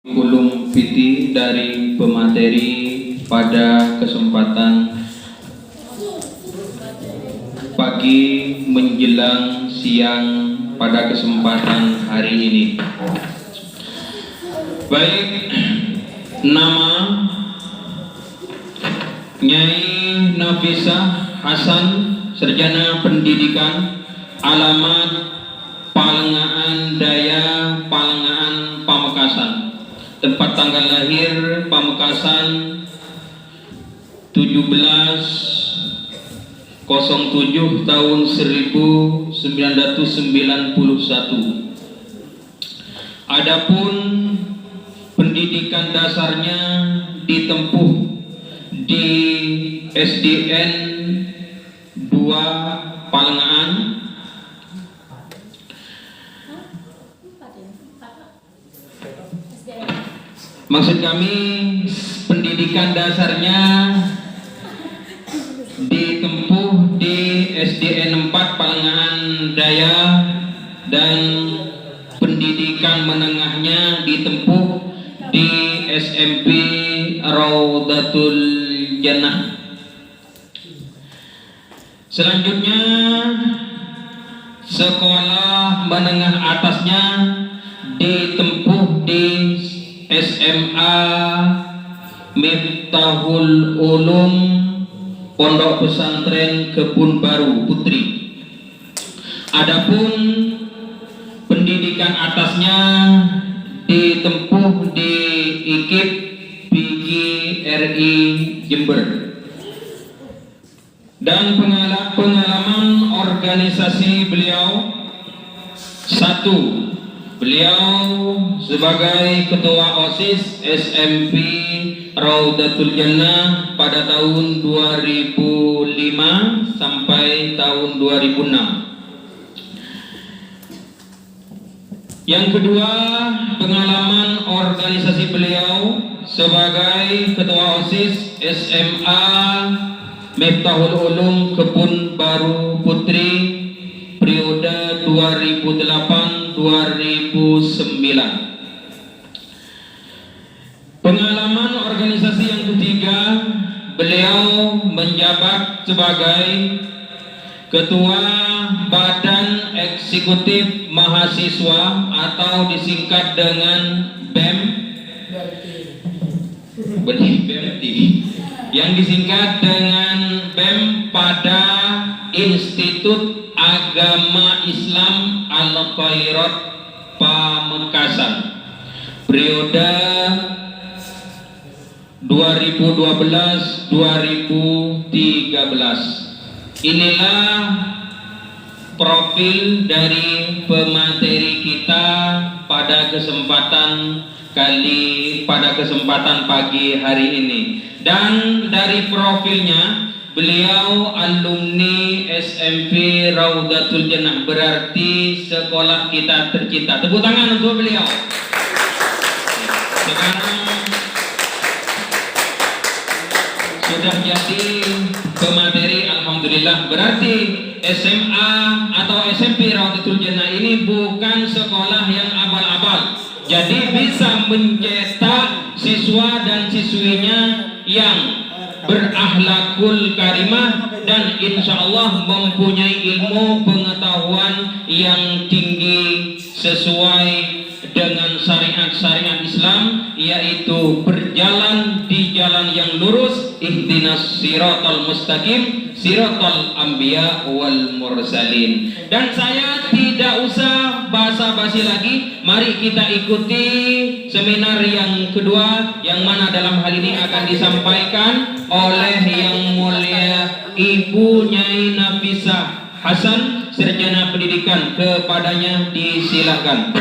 Kurikulum vitae dari pemateri pada kesempatan pagi menjelang siang pada kesempatan hari ini. Baik, nama Nyai Nafisah Hasan, Sarjana Pendidikan, alamat Palengaan Daya, Palengaan, Pamekasan. Tempat tanggal lahir Pamekasan 17/07 tahun 1991. Adapun pendidikan dasarnya ditempuh di SDN 2 Palengaan, maksud kami pendidikan dasarnya ditempuh di SDN 4 Palengaan Daya, dan pendidikan menengahnya ditempuh di SMP Raudatul Jannah. Selanjutnya sekolah menengah atasnya ditempuh di SMA Miftahul Ulum Pondok Pesantren Kebun Baru Putri. Adapun pendidikan atasnya ditempuh di IKIP PGRI Jember. Dan pengalaman organisasi beliau: 1. Beliau sebagai Ketua OSIS SMP Raudatul Jannah pada tahun 2005 sampai tahun 2006. Yang kedua, pengalaman organisasi beliau sebagai Ketua OSIS SMA Miftahul Ulum Kebun Baru Putri periode 2008-2009. Pengalaman organisasi yang ketiga, beliau menjabat sebagai Ketua Badan Eksekutif Mahasiswa atau disingkat dengan BEM, yang disingkat dengan BEM pada Institut Agama Islam Al-Khairat Pamekasan periode 2012-2013. Inilah profil dari pemateri kita pada kesempatan pagi hari ini. Dan dari profilnya, beliau alumni SMP Raudatul Jannah, berarti sekolah kita tercinta. Tepuk tangan untuk beliau. Sekarang sudah jadi pemateri, alhamdulillah. Berarti SMA atau SMP Raudatul Jannah ini bukan sekolah yang abal-abal. Jadi bisa mencetak siswa dan siswinya yang berakhlakul karimah dan insya Allah mempunyai ilmu pengetahuan yang tinggi sesuai dengan syariat-syariat Islam, yaitu berjalan di jalan yang lurus, ihdinas siratal mustaqim siratal anbiya wal mursalin. Dan saya tidak usah basa-basi lagi, mari kita ikuti seminar yang kedua, yang mana dalam hal ini akan disampaikan oleh Yang Mulia Ibu Nyai Nafisah Hasan, Sarjana Pendidikan. Kepadanya disilakan.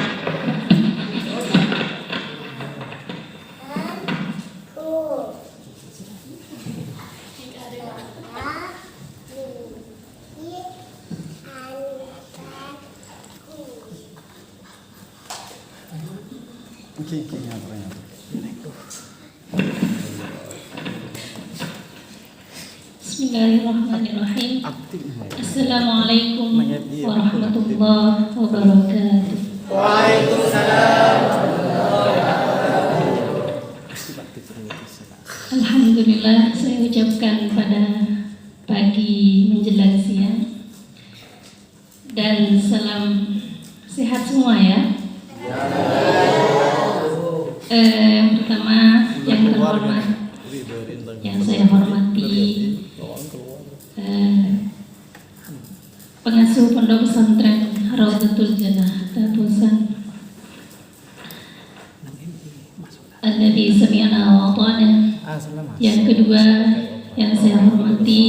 Bismillahirrahmanirrahim. Assalamualaikum warahmatullahi wabarakatuh. Waalaikumsalam warahmatullahi wabarakatuh. Alhamdulillah saya ucapkan pada pagi menjelang siang dan salam sehat semua ya. Yang pertama yang terhormat, yang saya hormati pengasuh Pondok Pesantren Raudatul Jannah Tabusan Alladzi sami'na wa ata'na. Yang kedua yang saya hormati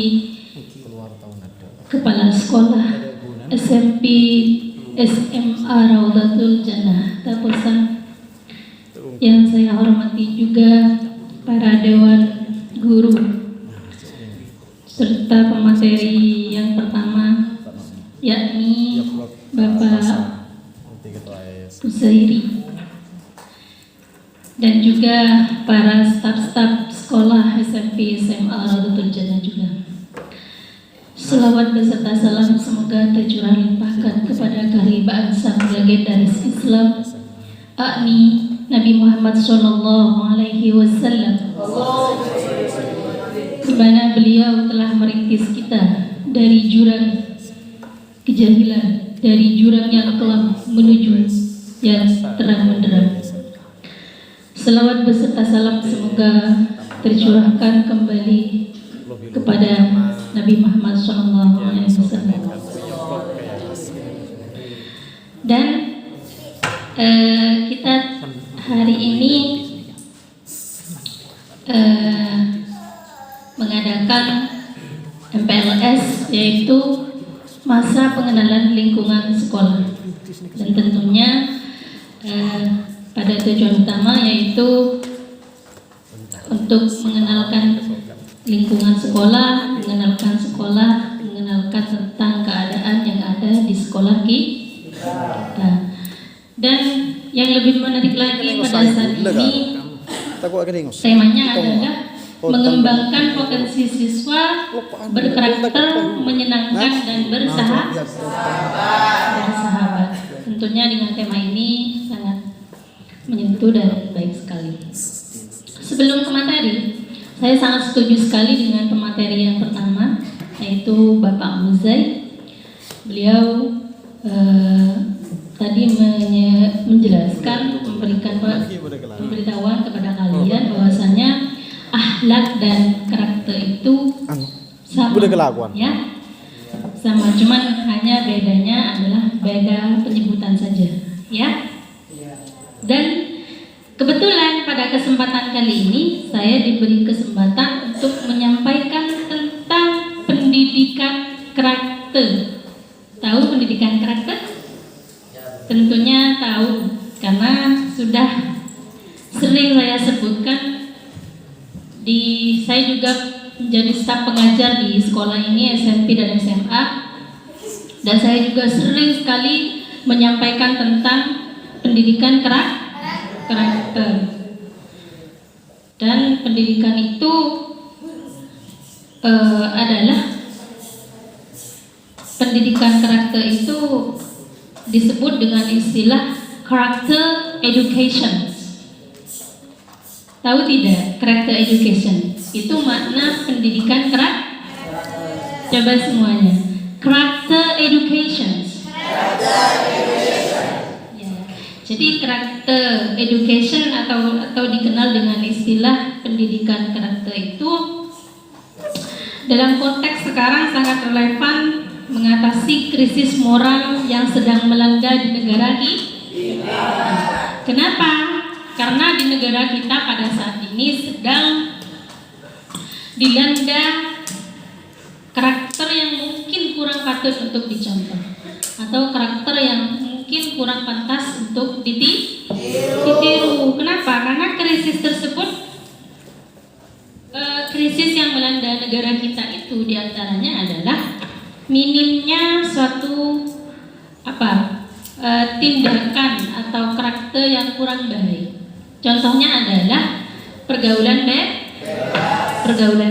Kepala Sekolah SMP SMA Raudatul Jannah Tabusan. Yang saya hormati juga para dewan guru serta pemateri yang pertama yakni Bapak Pusairi dan juga para staf-staf sekolah SMP SMA Raudatul Jannah juga. Selawat beserta salam semoga tercurah limpahkan kepada keharibaan sang legendaris Islam yakni Nabi Muhammad Sallallahu Alaihi Wasallam, di mana beliau telah merintis kita dari jurang kejahilan, dari jurang yang kelam menuju yang terang benderang. Selawat beserta salam semoga tercurahkan kembali kepada Nabi Muhammad SAW. Dan kita hari ini mengadakan MPLS, yaitu masa pengenalan lingkungan sekolah, dan tentunya pada tujuan utama yaitu untuk mengenalkan lingkungan sekolah, mengenalkan tentang keadaan yang ada di sekolah kita. Dan yang lebih menarik lagi pada saat ini temanya adalah mengembangkan potensi siswa berkarakter, menyenangkan dan bersahabat. Tentunya dengan tema ini sangat menyentuh dan baik sekali. Sebelum ke materi, saya sangat setuju sekali dengan pemateri yang pertama, yaitu Bapak Muzai. Beliau tadi menjelaskan, memberikan pemberitahuan kepada kalian bahwasanya akhlak dan karakter itu sama, ya, sama, cuman hanya bedanya adalah beda penyebutan saja, ya. Dan kebetulan pada kesempatan kali ini saya diberi kesempatan untuk menyampaikan tentang pendidikan karakter. Tahu pendidikan karakter? Tentunya tahu, karena sudah sering saya sebutkan. Saya juga menjadi staf pengajar di sekolah ini, SMP dan SMA, dan saya juga sering sekali menyampaikan tentang pendidikan karakter. Dan pendidikan itu adalah pendidikan karakter itu disebut dengan istilah character education. Tahu tidak character education? Itu makna pendidikan karakter. Coba semuanya. Character education. Ya. Jadi character education atau dikenal dengan istilah pendidikan karakter itu dalam konteks sekarang sangat relevan mengatasi krisis moral yang sedang melanda di negara kita. Kenapa? Karena di negara kita pada saat ini sedang dilanda karakter yang mungkin kurang patut untuk dicontoh, atau karakter yang mungkin kurang pantas untuk ditiru. Kenapa? Karena krisis tersebut, krisis yang melanda negara kita itu diantaranya adalah minimnya suatu tindakan atau karakter yang kurang baik. Contohnya adalah pergaulan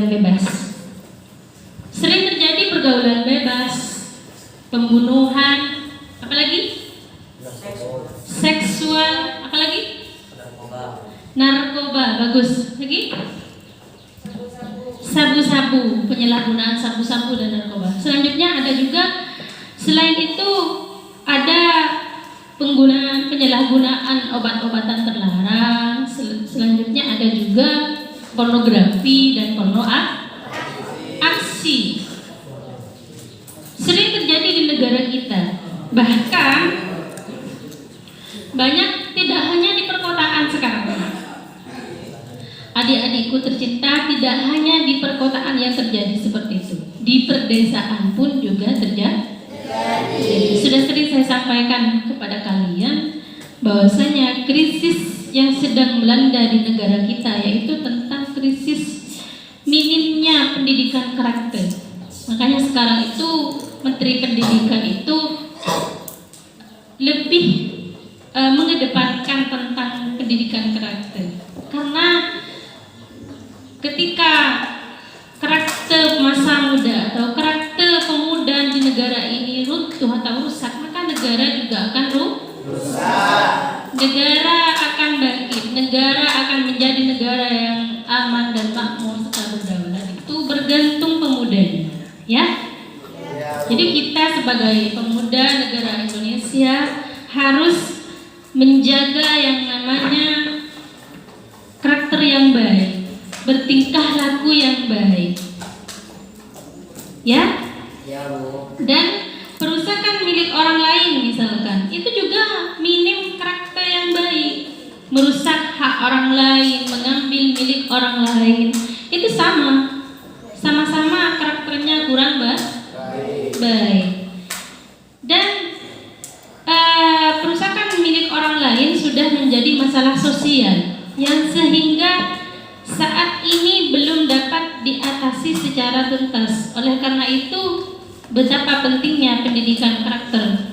bebas. Sering terjadi pergaulan bebas, pembunuhan, apalagi seksual, apalagi narkoba, bagus. Lagi sabu-sabu, penyalahgunaan sabu-sabu dan narkoba. Selanjutnya ada juga, selain itu ada penyalahgunaan obat-obatan terlarang. Selanjutnya ada juga pornografi dan aksi. Sering terjadi di negara kita. Bahkan banyak, tidak hanya di perkotaan sekarang. Adik-adikku tercinta, tidak hanya di perkotaan yang terjadi seperti itu. Di perdesaan pun juga terjadi. Sudah sering saya sampaikan kepada kalian bahwasanya krisis yang sedang melanda di negara kita yaitu tentang krisis minimnya pendidikan karakter. Makanya sekarang itu Menteri Pendidikan itu lebih mengedepankan tentang pendidikan karakter. Karena ketika karakter masa muda atau karakter pemuda di negara ini runtuh atau rusak, maka negara juga akan rusak. Negara akan bangkit, negara akan menjadi negara yang aman dan makmur serta berdaulat. Itu bergantung pemudanya, ya. Jadi kita sebagai pemuda negara Indonesia harus menjaga yang namanya karakter yang baik, bertingkah laku yang baik, ya. Dan perusahaan milik orang lain misalkan, itu juga minim karakter yang baik. Merusak hak orang lain, mengambil milik orang lain, itu sama-sama karakternya kurang baik. Dan perusahaan milik orang lain sudah menjadi masalah sosial yang sehingga saat ini belum dapat diatasi secara tuntas. Oleh karena itu, betapa pentingnya pendidikan karakter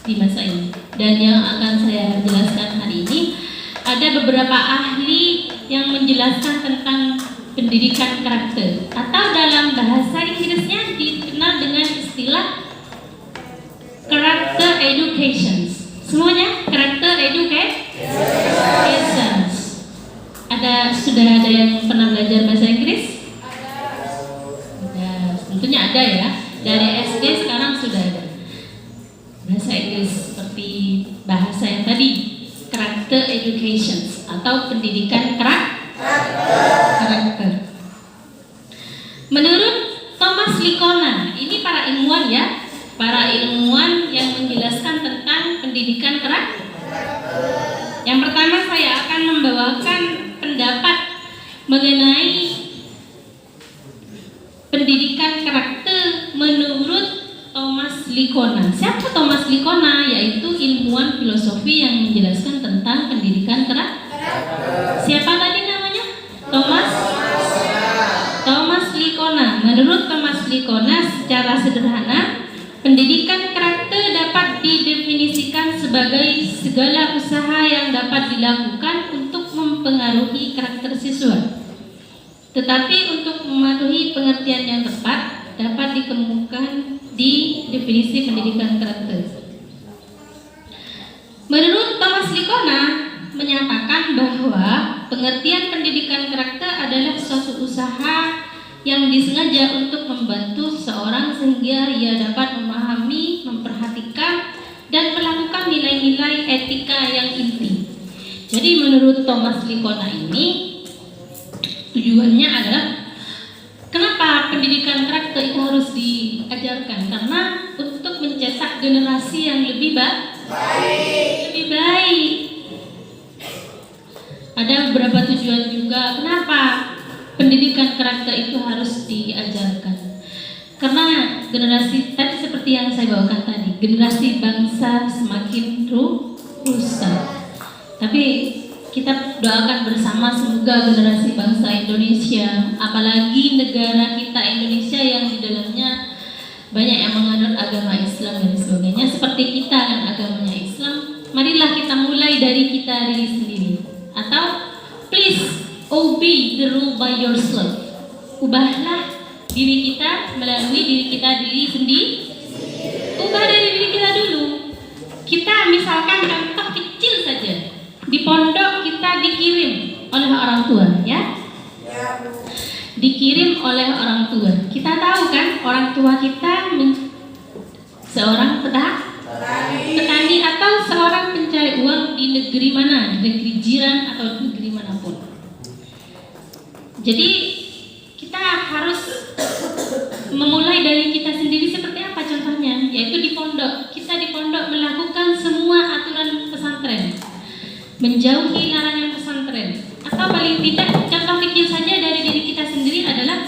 di masa ini. Dan yang akan saya jelaskan hari ini, ada beberapa ahli yang menjelaskan tentang pendidikan karakter, atau dalam bahasa Inggrisnya dikenal dengan istilah character education. Semuanya character education. Sudah ada yang pernah belajar bahasa Inggris? Ada, tentunya ada ya. Dari SD sekarang sudah ada bahasa Inggris seperti bahasa yang tadi, character education atau pendidikan karakter. Menurut Thomas Lickona, ini para ilmuwan ya, para ilmuwan yang menjelaskan tentang pendidikan karakter. Yang pertama saya akan membawakan pendapat mengenai pendidikan karakter menurut Thomas Lickona. Siapa Thomas Lickona? Yaitu ilmuwan filosofi yang menjelaskan tentang pendidikan karakter. Siapa tadi namanya? Thomas Lickona. Menurut Thomas Lickona, secara sederhana, pendidikan karakter dapat didefinisikan sebagai segala usaha yang dapat dilakukan untuk mempengaruhi karakter siswa. Tetapi untuk mematuhi pengertian yang tepat dapat dikemukakan di definisi pendidikan karakter. Menurut Thomas Lickona menyatakan bahwa pengertian pendidikan karakter adalah suatu usaha yang disengaja untuk membantu seseorang sehingga ia dapat memahami, memperhatikan, dan melakukan nilai-nilai etika yang inti. Jadi menurut Thomas Lickona ini tujuannya adalah kenapa pendidikan karakter itu harus diajarkan? Karena untuk mencetak generasi yang lebih baik. Ada beberapa tujuan juga kenapa pendidikan karakter itu harus diajarkan. Karena generasi tadi seperti yang saya bawakan tadi, generasi bangsa semakin rusak. Tapi kita doakan bersama semoga generasi bangsa Indonesia, apalagi negara kita Indonesia yang di dalamnya banyak yang menganut agama Islam dan sebagainya, seperti kita kan agamanya Islam, marilah kita mulai dari kita diri sendiri. Atau please obey the rule by yourself. Ubahlah diri kita melalui diri sendiri. Ubah dari diri kita dulu. Kita misalkan contoh kecil saja. Di pondok kita dikirim oleh orang tua, ya. dikirim oleh orang tua. Kita tahu kan orang tua kita seorang petani atau seorang pencari uang di negeri mana, di negeri jiran atau negeri manapun. Jadi kita harus memulai dari kita sendiri. Seperti apa contohnya? Yaitu di pondok. Kita di pondok melakukan semua aturan pesantren, menjauhi larangan pesantren. Atau paling tidak contoh kecil saja dari diri kita sendiri adalah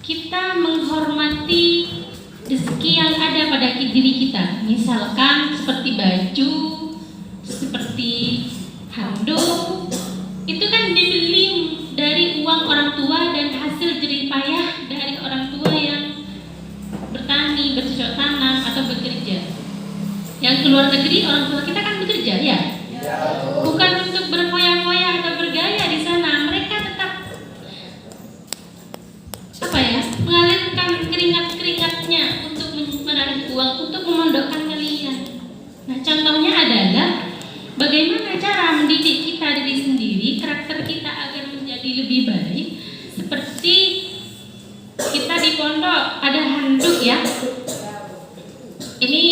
kita menghormati rezeki yang ada pada diri kita. Misalkan seperti baju, seperti handuk, itu kan dibeli dari uang orang tua dan hasil jerih payah dari orang tua yang bertani, bercocok tanam atau bekerja. Yang keluar negeri orang tua kita kan bekerja, ya. Bukan untuk berfoya-foya atau bergaya di sana. Mereka tetap mengalirkan keringat-keringatnya untuk menarik uang untuk memondokkan kalian. Nah, contohnya adalah bagaimana cara mendidik kita diri sendiri, karakter kita agar menjadi lebih baik. Seperti kita di pondok ada handuk, ya. Ini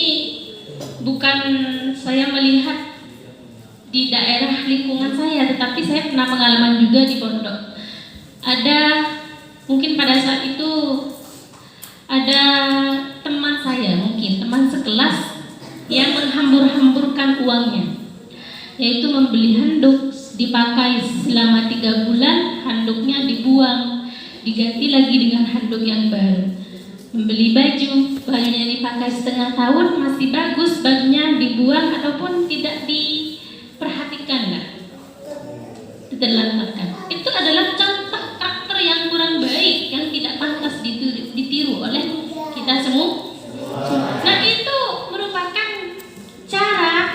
bukan saya melihat di daerah lingkungan saya, tetapi saya pernah pengalaman juga di pondok. Ada mungkin pada saat itu ada teman saya, mungkin teman sekelas yang menghambur-hamburkan uangnya, yaitu membeli handuk, dipakai selama 3 bulan, handuknya dibuang, diganti lagi dengan handuk yang baru. Membeli baju, bajunya dipakai setengah tahun masih bagus, bajunya dibuang ataupun tidak diperhatikan, ditelantarkan. Itu adalah contoh karakter yang kurang baik, yang tidak pantas ditiru oleh kita semua. Nah, itu merupakan cara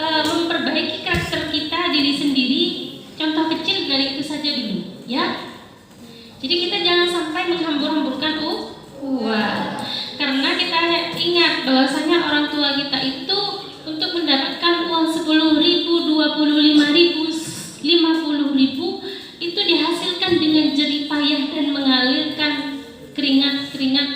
memperbaiki karakter kita diri sendiri. Contoh kecil dari itu saja dulu, ya. Jadi kita jangan sampai menghambur-hamburkan uang, karena kita ingat bahwasanya orang tua kita itu untuk mendapatkan uang 10.000, 25.000, 50.000 itu dihasilkan dengan jerih payah dan mengalirkan keringat-keringat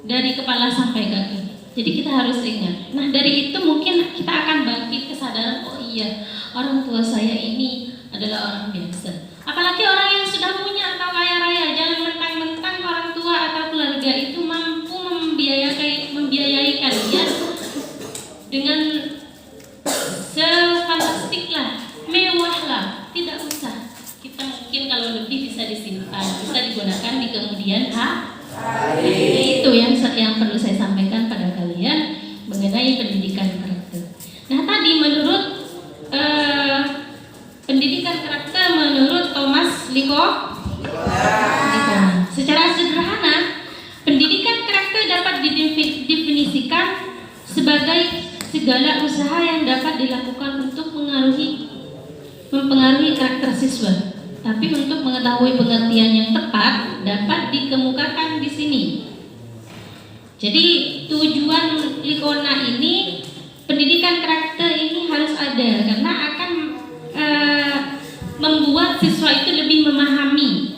dari kepala sampai kaki. Jadi kita harus ingat. Nah, dari itu mungkin kita akan bangkit kesadaran, oh iya, orang tua saya ini adalah orang biasa. Apalagi orang yang sudah punya atau kaya raya, jangan mentang-mentang orang tua atau keluarga itu mampu membiayai kalian dengan sefantastik lah, mewah lah. Tidak usah. Kita mungkin kalau lebih bisa disimpan, bisa digunakan di kemudian hari. Itu yang perlu saya sampaikan pada kalian mengenai pendidikan karakter. Nah, tadi menurut pendidikan karakter menurut Thomas Likona. Secara sederhana, pendidikan karakter dapat didefinisikan sebagai segala usaha yang dapat dilakukan untuk mempengaruhi karakter siswa. Tapi untuk mengetahui pengertian yang tepat dapat dikemukakan di sini. Jadi tujuan Likona ini, pendidikan karakter ini harus ada karena akan membuat siswa itu lebih memahami,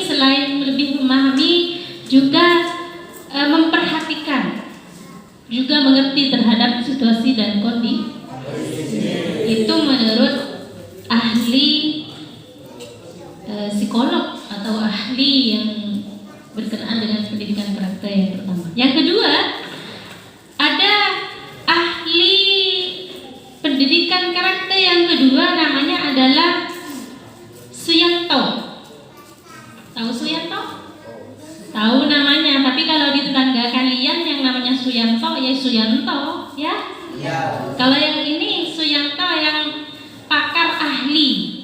selain lebih memahami juga memperhatikan, juga mengerti terhadap situasi dan kondisi. Itu menurut ahli psikolog atau ahli yang berkenaan dengan pendidikan karakter yang pertama. Yang kedua, ada ahli pendidikan karakter yang kedua, namanya adalah Suyanto. Tahu Suyanto? Tahu namanya, tapi kalau di tetangga kalian yang namanya Suyanto, ya Suyanto, ya? Ya. Kalau yang ini Suyanto yang pakar ahli.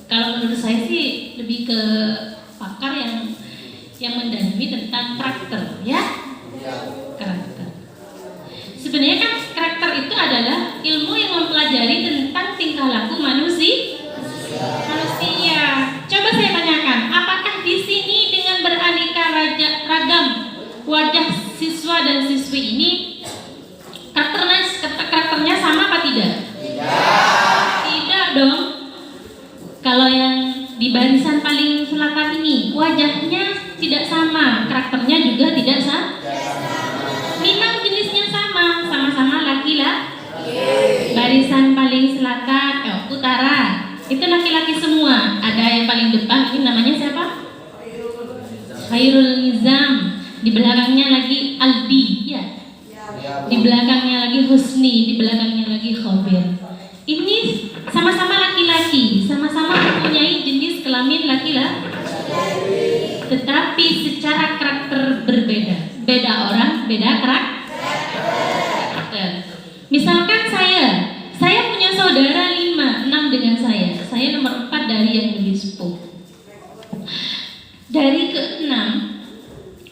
Kalau menurut saya sih lebih ke pakar yang mendalami tentang karakter, ya? Karakter. Sebenarnya kan karakter itu adalah ilmu yang mempelajari tentang tingkah laku manusia. Coba saya tanyakan, apakah di sini dengan beraneka ragam wajah siswa dan siswi ini wajahnya tidak sama, karakternya juga tidak sama. Memang jenisnya sama-sama laki-laki. Barisan paling selatan, utara, itu laki-laki semua. Ada yang paling depan, ini namanya siapa? Khairul Nizam. Di belakangnya lagi Aldi, ya. Di belakangnya lagi Husni, di belakangnya lagi Khobir. Ini sama-sama laki-laki, sama-sama mempunyai jenis kelamin laki-laki, tetapi secara karakter berbeda. Beda orang, beda karakter. Misalkan saya punya saudara 5, 6 dengan saya nomor 4 dari yang lebih sepuh. Dari ke-6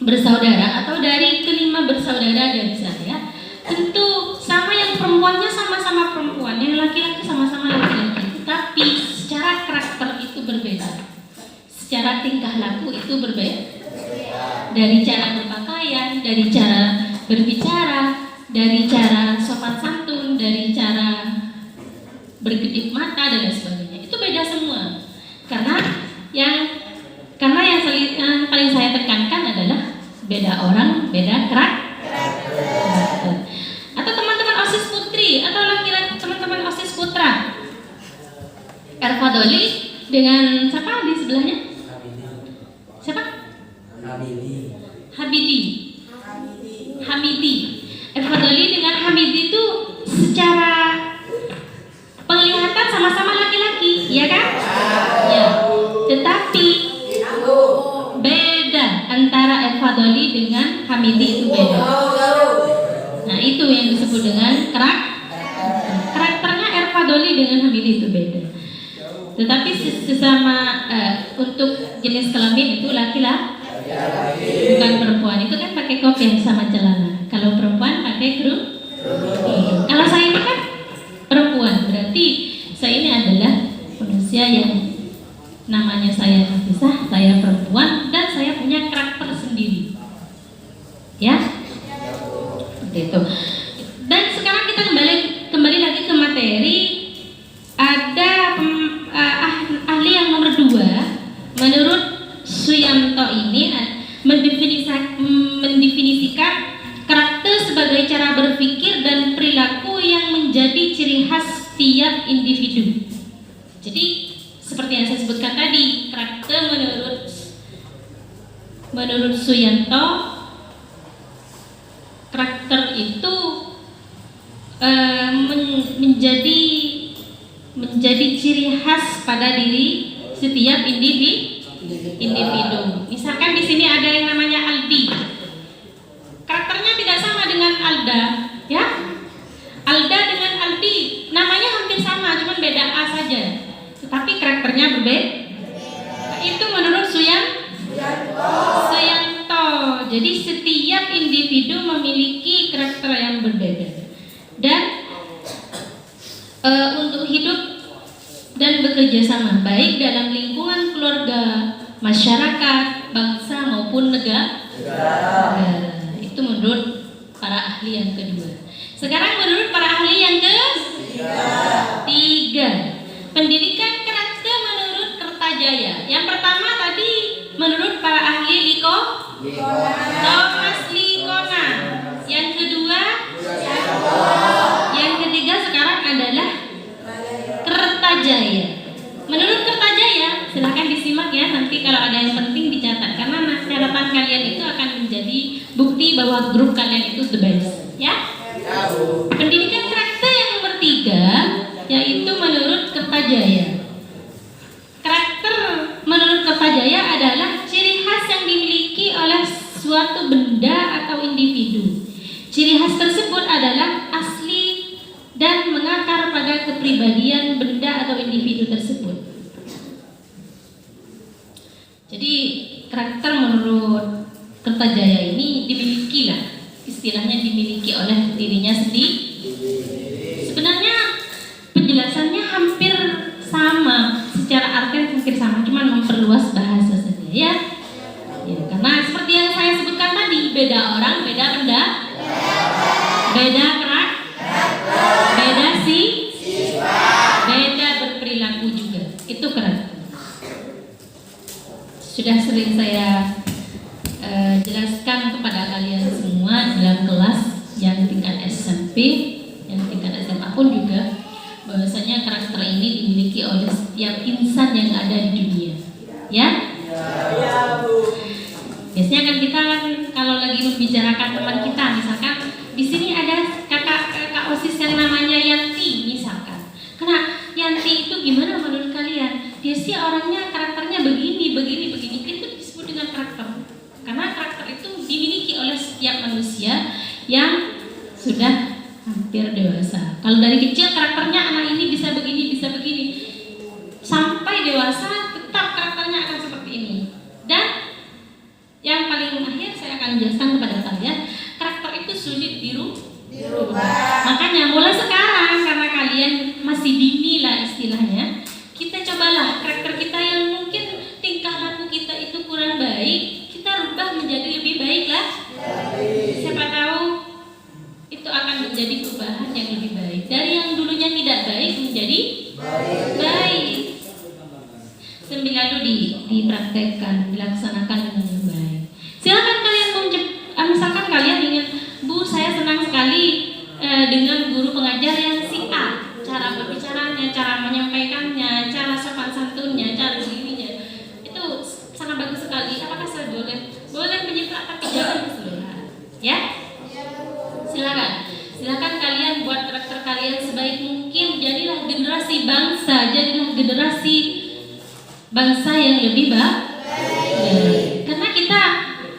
bersaudara atau dari ke-5 bersaudara dari saya, tentu sama yang perempuannya sama-sama perempuan, yang laki-laki sama-sama laki-laki, tetapi secara karakter itu berbeda, secara tingkah laku itu berbeda, dari cara berpakaian, dari cara berbicara, dari cara sopan santun, dari cara berkedip mata dan lain sebagainya, itu beda semua. Karena yang paling saya tekankan adalah beda orang, beda karakter. Atau teman-teman OSIS putri atau laki-laki teman-teman OSIS putra, Erfadoli dengan siapa di sebelahnya? Siapa? Hamidi. Erfadoli dengan Hamidi itu secara penglihatan sama-sama laki-laki, ya kan? Ya. Tetapi beda antara Erfadoli dengan Hamidi itu beda. Nah, itu yang disebut dengan karakternya Erfadoli dengan Hamidi itu beda. Tetapi sesama untuk jenis kelamin itu laki-laki, bukan perempuan. Itu kan pakai kopiah sama celana. Kalau perempuan pakai kerudung. Kalau saya ini kan perempuan, berarti saya ini adalah manusia yang namanya saya Nafisah, saya perempuan dan saya punya karakter sendiri. Ya, seperti itu. Dan sekarang kita kembali lagi ke materi. Ada ahli yang nomor 2, menurut Suyanto ini mendefinisikan karakter sebagai cara berpikir dan perilaku yang menjadi ciri khas tiap individu. Jadi seperti yang saya sebutkan tadi, karakter menurut Suyanto, karakter itu menjadi ciri khas pada diri setiap individu. Misalkan di sini ada yang namanya Aldi. Karakternya tidak sama dengan Alda, ya. Alda dengan Aldi namanya hampir sama, cuma beda A saja. Tetapi karakternya berbeda. Nah, itu menurut Suyanto. Jadi setiap individu memiliki karakter yang berbeda. Dan untuk hidup dan bekerja sama, baik dalam lingkungan keluarga, masyarakat, bangsa maupun negara. Itu menurut para ahli yang kedua. Sekarang menurut para ahli yang ketiga, pendidikan karakter menurut Kertajaya. Yang pertama tadi menurut para ahli Thomas Likona. Yang kedua, yang ketiga sekarang adalah Kertajaya. Menurut Kertajaya, silahkan disimak ya, nanti kalau ada yang penting dicatat, karena catatan kalian itu akan menjadi bukti bahwa grup kalian itu the best, ya. Pendidikan karakter yang nomor 3, yaitu menurut Kertajaya. Karakter menurut Kertajaya adalah ciri khas yang dimiliki oleh suatu benda atau individu. Ciri khas tersebut adalah asli dan mengakar pada kepribadian benda atau individu tersebut. Jadi karakter menurut Kertajaya ini dimiliki lah, istilahnya dimiliki oleh dirinya sendiri. Sebenarnya penjelasannya hampir sama, secara artian hampir sama, cuma memperluas bahasa saja, ya. Karena seperti yang saya sebutkan tadi, beda orang, beda benda, beda karakter, beda beda berperilaku juga. Itu karakter. sudah sering saya jelaskan kepada kalian semua dalam kelas yang tingkat SMP, yang tingkat SMA pun juga, bahwasanya karakter ini dimiliki oleh setiap insan yang ada di dunia. Ya? Biasanya kan kita kalau lagi membicarakan teman kita, misalkan di sini ada kakak OSIS yang namanya Yanti misalkan. Karena Yanti itu gimana menurut kalian? Dia sih orangnya karakternya begini. Itu disebut dengan karakter. Karena karakter itu dimiliki oleh setiap manusia yang sudah hampir dewasa. Kalau dari kecil karakternya anak ini bisa begini. Sampai dewasa tetap karakternya akan seperti ini. Dan yang paling akhir saya akan jelaskan kepada kalian, karakter itu sulit dirubah. Makanya mulai sekarang, karena kalian masih dini lah istilahnya, kita cobalah karakter kita yang mungkin tingkah laku kita itu kurang baik, kita rubah menjadi lebih baik lah. Siapa tahu itu akan menjadi perubahan yang lebih baik. Dari yang dulunya tidak baik menjadi baik. Sambil lalu dipraktekkan, dilaksanakan dengan yang baik. Silakan kalian misalkan kalian ingin, Bu, saya senang sekali dengan guru pengajar yang si A, cara berbicaranya, cara menyampaikannya, cara sopan santunnya, cara begininya, itu sangat bagus sekali. Apakah saya boleh menyimak tapi jangan keseluruhan, ya? Silakan kalian buat karakter kalian sebaik mungkin. Jadilah generasi bangsa, jadilah generasi bangsa yang lebih baik. Karena kita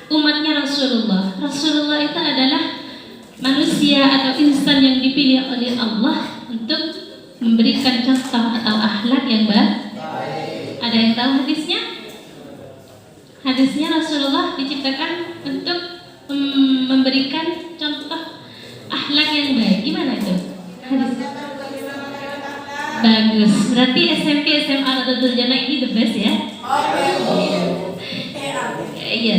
umatnya Rasulullah itu adalah manusia atau insan yang dipilih oleh Allah untuk memberikan contoh atau akhlak yang baik. Ada yang tahu hadisnya? Hadisnya Rasulullah diciptakan untuk memberikan contoh akhlak yang baik. Gimana itu? Hadisnya bagus. Berarti SMP, SMA Raudatul Jannah ini the best ya? Iya.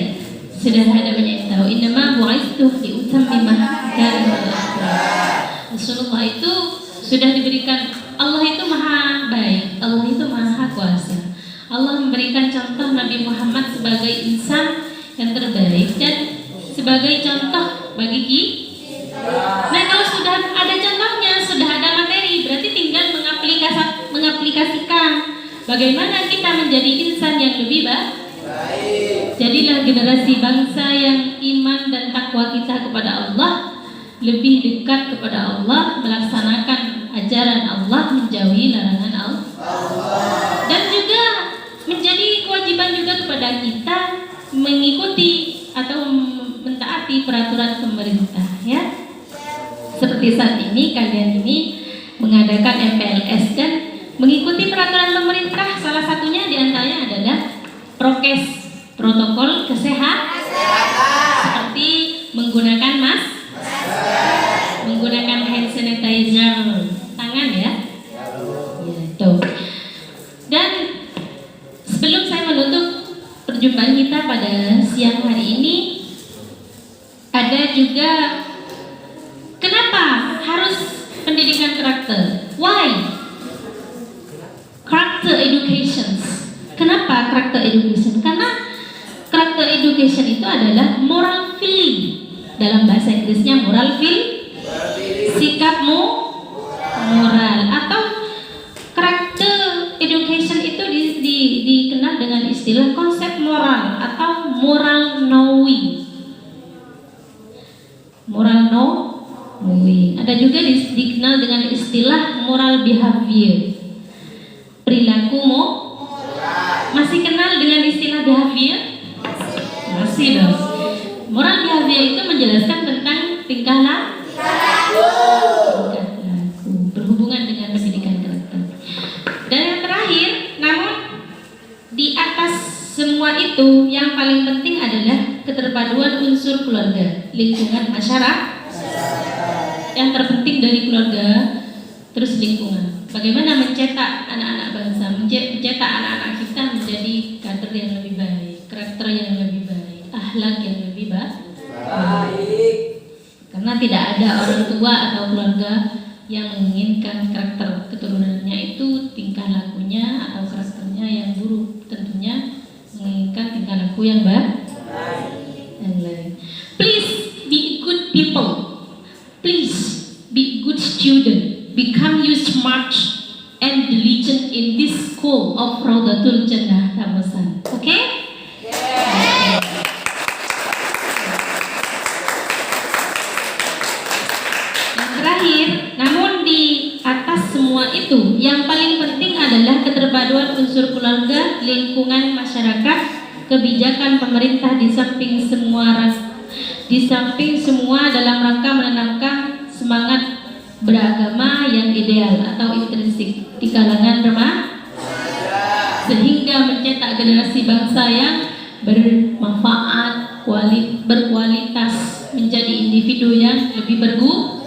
Sudah ada banyak yang tahu. Innama bu'itsu liutammima makarimal akhlaq. Rasulullah itu sudah diberikan, Allah itu maha baik, Allah itu maha kuasa. Allah memberikan contoh Nabi Muhammad sebagai insan yang terbaik dan sebagai contoh bagi kita. Nah, kalau sudah ada contohnya, sudah ada materi, berarti tinggal mengaplikasikan bagaimana kita menjadi insan yang lebih baik. Jadilah generasi bangsa yang iman dan takwa kita kepada Allah, lebih dekat kepada Allah, melaksanakan ajaran Allah, menjauhi larangan Allah. Dan juga menjadi kewajiban juga kepada kita mengikuti atau mentaati peraturan pemerintah, ya. Seperti saat ini kalian ini mengadakan MPLS dan mengikuti peraturan pemerintah, salah satunya diantaranya adalah prokes, protokol kesehatan, seperti menggunakan masker, menggunakan hand sanitizer tangan, ya. Gitu. Dan sebelum saya menutup perjumpaan kita pada siang hari ini, ada juga kenapa harus pendidikan karakter? Why? Character education. Kenapa karakter education? Karena karakter education itu adalah moral feeling. Dalam bahasa Inggrisnya moral feel, sikapmu moral. Atau karakter education itu dikenal dengan istilah konsep moral atau moral knowing. Moral knowing. Ada juga dikenal dengan istilah moral behavior. Perilakumu. Masih kenal dengan istilah behavior? Masih dong. Moral behavior itu menjelaskan tentang tingkah laku berhubungan dengan pendidikan karakter. Dan yang terakhir, namun di atas semua itu yang paling penting adalah keterpaduan unsur keluarga, lingkungan, masyarakat. Yang terpenting dari keluarga, terus lingkungan. Bagaimana mencetak anak-anak bangsa, mencetak anak-anak kita menjadi kader yang lebih baik, karakter yang lebih baik, akhlak yang lebih baik. Karena tidak ada orang tua atau keluarga yang menginginkan karakter keturunannya itu tingkah lakunya atau karakternya yang buruk. Tentunya menginginkan tingkah perilaku yang baik. Please be good people. Please be good student. Become you smart and diligent in this school of Raudatul Jannah Tabasan. Okay? Yang terakhir, namun di atas semua itu, yang paling penting adalah keterpaduan unsur keluarga, lingkungan masyarakat, kebijakan pemerintah di samping semua dalam rangka menanamkan semangat beragama yang ideal atau intrinsik di kalangan remaja, sehingga mencetak generasi bangsa yang bermanfaat, berkualitas, menjadi individu yang lebih berguna.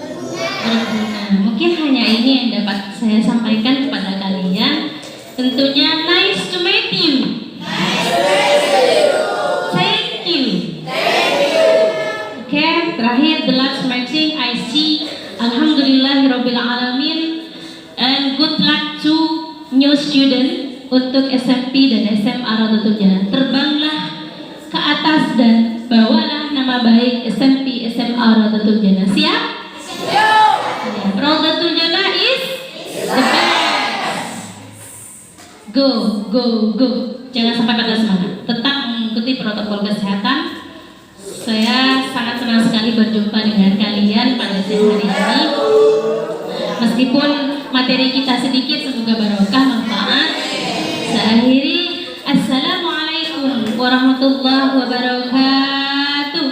Mungkin hanya ini yang dapat saya sampaikan kepada kalian. Tentunya nice to meet you. Thank you. Okay, terakhir the last matching I see. Alhamdulillahirabbil alamin, and good luck to new student untuk SMP dan SMA Raudatul Jannah. Terbanglah ke atas dan bawalah nama baik SMP SMA Raudatul Jannah. Siap? Siap. Raudatul Jannah is the best. Go, go, go. Jangan sampai pada semangat. Tetap mengikuti protokol kesehatan. Saya sangat senang sekali berjumpa dengan kalian pada siang hari ini. Meskipun materi kita sedikit, semoga barokah, manfaat. Saya akhiri. Assalamualaikum warahmatullahi wabarakatuh.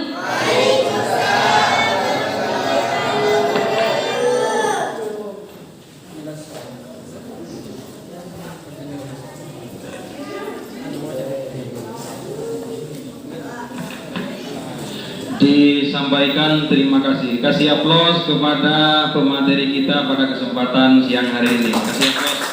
Disampaikan terima kasih. Kasih aplaus kepada pemateri kita pada kesempatan siang hari ini. Kasih aplaus.